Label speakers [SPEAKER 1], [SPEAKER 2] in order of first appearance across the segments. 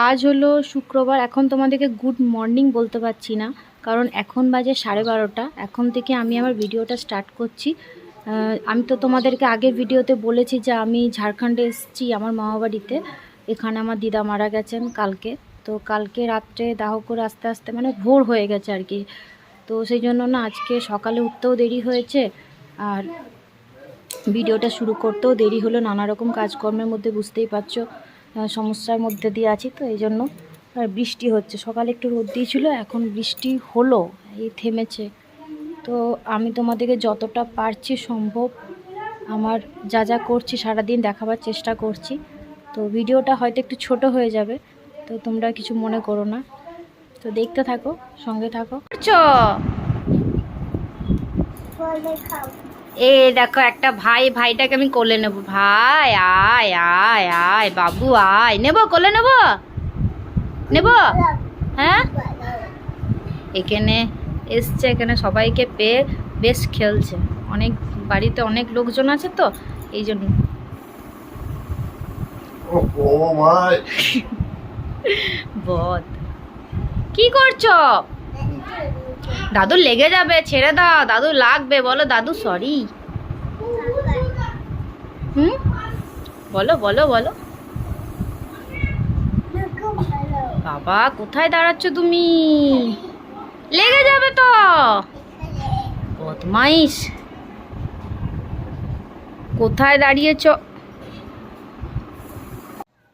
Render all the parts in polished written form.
[SPEAKER 1] আজ হলো শুক্রবার। এখন তোমাদেরকে গুড মর্নিং বলতে পারছি না, কারণ এখন বাজে 12:30। এখন থেকে আমি আমার ভিডিওটা স্টার্ট করছি। আমি তো তোমাদেরকে আগের ভিডিওতে বলেছি যে আমি ঝাড়খণ্ডে এসেছি আমার মামাবাড়িতে। এখানে আমার দিদা মারা গেছেন কালকে। তো কালকে রাত্রে দাহ করে আস্তে আস্তে মানে ভোর হয়ে গেছে আর কি। তো সেই জন্য না আজকে সকালে উঠতেও দেরি হয়েছে, আর ভিডিওটা শুরু করতেও দেরি হলো। নানা রকম কাজকর্মের মধ্যে বুঝতেই পারছো সমস্যার মধ্যে দিয়ে আছি, তো এই জন্য। আর বৃষ্টি হচ্ছে, সকালে একটু রোদ দিয়েছিল, এখন বৃষ্টি হলো, এই থেমেছে। তো আমি তোমাদেরকে যতটা পারছি সম্ভব আমার যা যা করছি সারাদিন দেখাবার চেষ্টা করছি। তো ভিডিওটা হয়তো একটু ছোট হয়ে যাবে, তো তোমরা কিছু মনে করো না। তো দেখতে থাকো, সঙ্গে থাকো। এ দেখো একটা ভাইটাকে আমি কোলে নেব। ভাই আয় আয় আয় বাবু আয়, নেব কোলে নেব নেব। হ্যাঁ, এখানে এসছে, এখানে সবাইকে পেয়ে বেশ খেলছে। অনেক বাড়িতে অনেক লোকজন আছে তো এই জন্য। বদ কি করছো? দাদু লেগে যাবে, ছেড়ে দাও। দাদু লাগবে, বলো দাদু সরি। বলো বলো বলো। বাবা কোথায় দাঁড়াচ্ছ তুমি? লেগে যাবে তো, বদমাইশ। কোথায় দাঁড়িয়েছ?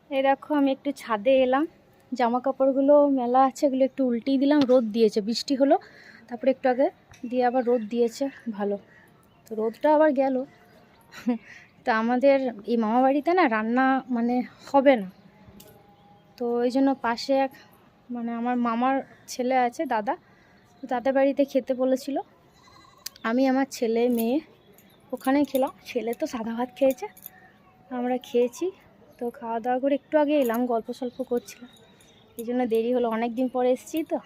[SPEAKER 1] এই দেখো আমি একটু ছাদে এলাম, জামা কাপড়গুলো মেলা আছে, এগুলো একটু উল্টিয়ে দিলাম। রোদ দিয়েছে, বৃষ্টি হলো, তারপরে একটু আগে দিয়ে আবার রোদ দিয়েছে, ভালো। তো রোদটা আবার গেল। তো আমাদের এই মামা বাড়িতে না রান্না মানে হবে না, তো এই জন্য পাশে এক মানে আমার মামার ছেলে আছে, দাদা, তো তাদের বাড়িতে খেতে বলেছিল। আমি আমার ছেলে মেয়ে ওখানে খেলাম। ছেলে তো সাদা ভাত খেয়েছে, আমরা খেয়েছি। তো খাওয়া দাওয়া করে একটু আগে এলাম, গল্প সল্প করছিলাম, এই জন্য দেরি হলো। অনেক দিন পরে এসেছি তো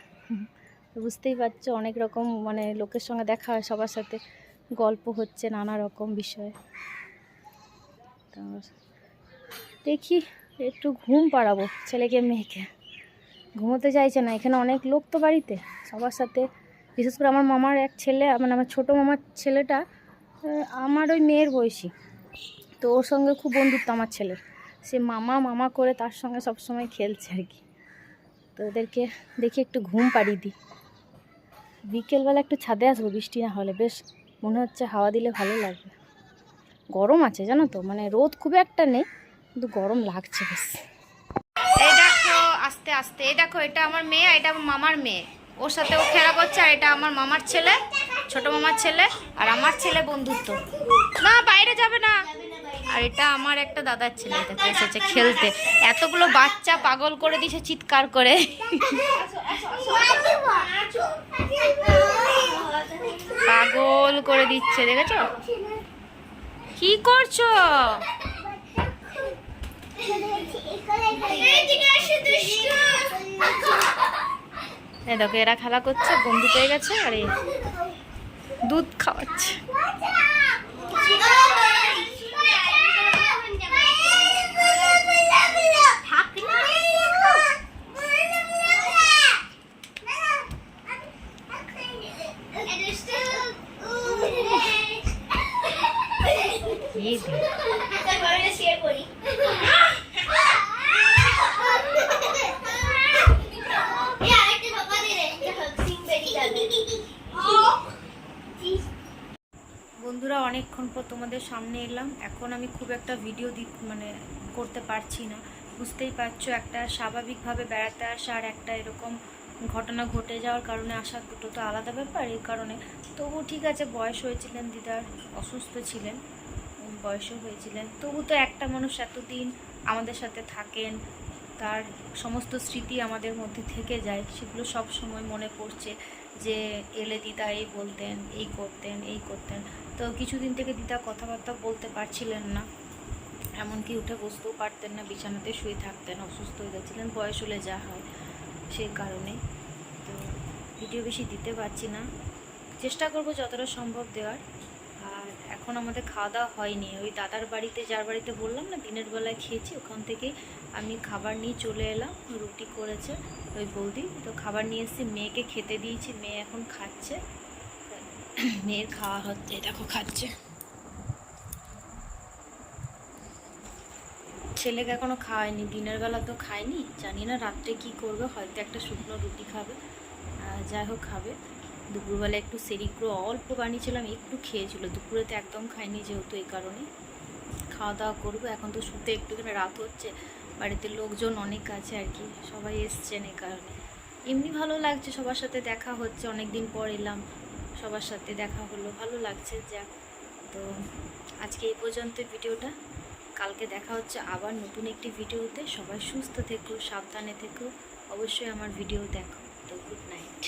[SPEAKER 1] বুঝতেই পারছো, অনেক রকম মানে লোকের সঙ্গে দেখা হয়, সবার সাথে গল্প হচ্ছে নানা রকম বিষয়ে। তো দেখি একটু ঘুম পাড়াবো ছেলেকে মেয়েকে, ঘুমোতে চাইছে না। এখানে অনেক লোক তো বাড়িতে, সবার সাথে, বিশেষ করে আমার মামার এক ছেলে, মানে আমার ছোটো মামার ছেলেটা আমার ওই মেয়ের বয়সী, তো ওর সঙ্গে খুব বন্ধুত্ব আমার ছেলের। সে মামা মামা করে তার সঙ্গে সবসময় খেলছে আর কি। তো ওদেরকে দেখি একটু ঘুম পাড়িয়ে দিই। বিকেলবেলা একটু ছাদে আসবো, বৃষ্টি না হলে। বেশ মনে হচ্ছে হাওয়া দিলে ভালো লাগবে। গরম আছে জানো তো, মানে রোদ খুব একটা নেই, কিন্তু গরম লাগছে বেশ। এই দেখো আস্তে আস্তে, এই দেখো এটা আমার মেয়ে, এটা আমার মামার মেয়ে, ওর সাথে ও খেলা করছে। আর এটা আমার মামার ছেলে, ছোট মামার ছেলে, আর আমার ছেলে বন্ধুত্ব। না বাইরে যাবে না। আর এটা আমার একটা দাদার ছেলে, দেখো এসেছে খেলতে। এতগুলো বাচ্চা পাগল করে দিয়েছে চিৎকার করে, পাগল করে দিচ্ছে, দেখেছো? কি করছো? এই দেখো এরা খেলা করছে, বন্ধু পেয়ে গেছে, আর এই দুধ খাওয়াচ্ছে। বন্ধুরা অনেকক্ষণ পর তোমাদের সামনে এলাম। এখন আমি খুব একটা ভিডিও মানে করতে পারছি না, বুঝতেই পারছো। একটা স্বাভাবিকভাবে বেড়াতে আসা আর একটা এরকম ঘটনা ঘটে যাওয়ার কারণে আসা, দুটো তো আলাদা ব্যাপার। এই কারণে তবু ঠিক আছে, বয়স হয়েছিলেন দিদার, অসুস্থ ছিলেন, বয়সও হয়েছিলেন, তবু তো একটা মানুষ এতদিন আমাদের সাথে থাকেন, তার সমস্ত স্মৃতি আমাদের মধ্যে থেকে যায়, সেগুলো সব সময় মনে পড়ছে। যে এলে দিদা এই বলতেন, এই করতেন, এই করতেন। তো কিছুদিন থেকে দিদা কথাবার্তা বলতে পারছিলেন না, এমনকি উঠে বসতেও পারতেন না, বিছানাতে শুয়ে থাকতেন, অসুস্থ হয়ে গেছিলেন, বয়স হলে যা হয় সেই কারণে। তো ভিডিও বেশি দিতে পারছি না, চেষ্টা করব যতটা সম্ভব দেওয়ার। আর এখন এখন আমাদের খাওয়া দাওয়া হয়নি, ওই দাদার বাড়িতে, যার বাড়িতে বললাম না দিনের বেলায় খেয়েছি, ওখান থেকে আমি খাবার নিয়ে চলে এলাম। রুটি করেছে ওই বৌদি, তো খাবার নিয়ে এসেছি, মেয়েকে খেতে দিয়েছি, মেয়ে এখন খাচ্ছে। মেয়ের খাওয়া হচ্ছে, দেখো খাচ্ছে। ছেলেকে এখনও খাওয়ায়নি, দিনের বেলা তো খায়নি, জানি না রাত্রে কি করবে, হয়তো একটা শুকনো রুটি খাবে, যাই হোক খাবে। দুপুরবেলা একটু সেরিগুলো অল্প বানিয়েছিলাম, একটু খেয়েছিল, দুপুরেতে একদম খায়নি, যেহেতু এই কারণে খাওয়া দাওয়া করবো। এখন তো শুতে একটুখানি রাত হচ্ছে, বাড়িতে লোকজন অনেক আছে আর কি, সবাই এসছেন এই কারণে। এমনি ভালো লাগছে, সবার সাথে দেখা হচ্ছে, অনেক দিন পর এলাম, সবার সাথে দেখা হলো, ভালো লাগছে। যাক, তো আজকে এই পর্যন্ত ভিডিওটা, কালকে দেখা হচ্ছে আবার নতুন একটি ভিডিওতে। সবাই সুস্থ থেকো, সাবধানে থেকো, অবশ্যই আমার ভিডিও দেখো। তো গুড নাইট।